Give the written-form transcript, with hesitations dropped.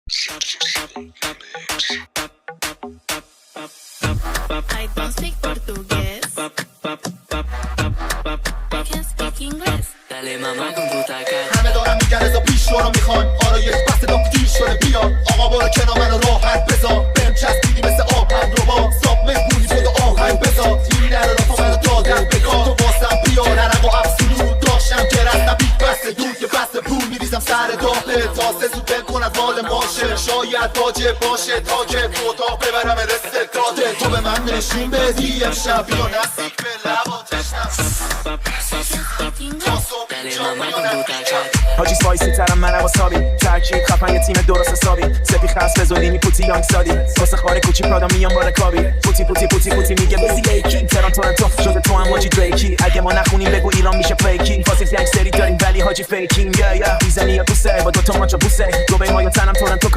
I don't speak portugués. I can speak English. Dale mamá con tu taca. همه دارن میگن رضا پیش رو میخوان آرایش بحث دام دیر شده بیا آقا برو کنار منو راحت بذار بهم چسبیدی مثل آهن رو با ساب مهمونی خود آهنگ بذار این نرفا منو دادم بگاه تو واسم بیا نرم و ابسولوت داشتم که رستم بیت بسته دود که بسته پول میریزم سر داغه تازه زود بکن از مال ماشه شاید واجب باشه تا که تو اتاق ببرم رستاده تو به من نشون بدی امشب بیا نزدیک به لبا تشنم Dale mamá con tu taca. حاجی سپایسی ترم منم واسابی ترکیب خفن یه تیم درست حسابی سپی خاص بزودی میپوتی یانگ سادی واسه خاره کوچی پرادا میام با رکابی پوتی پوتی پوتی پوتی میگه بزی لیکی تورنتو شده تو هم حاجی دریکی اگه ما نخونیم بگو ایران میشه فیکی فاسیل گنگ سری داریم ولی حاجی فیکینگ یا میزنی یا بوسه با دوتا ماچو بوسه دو ما یا تنم تورنتو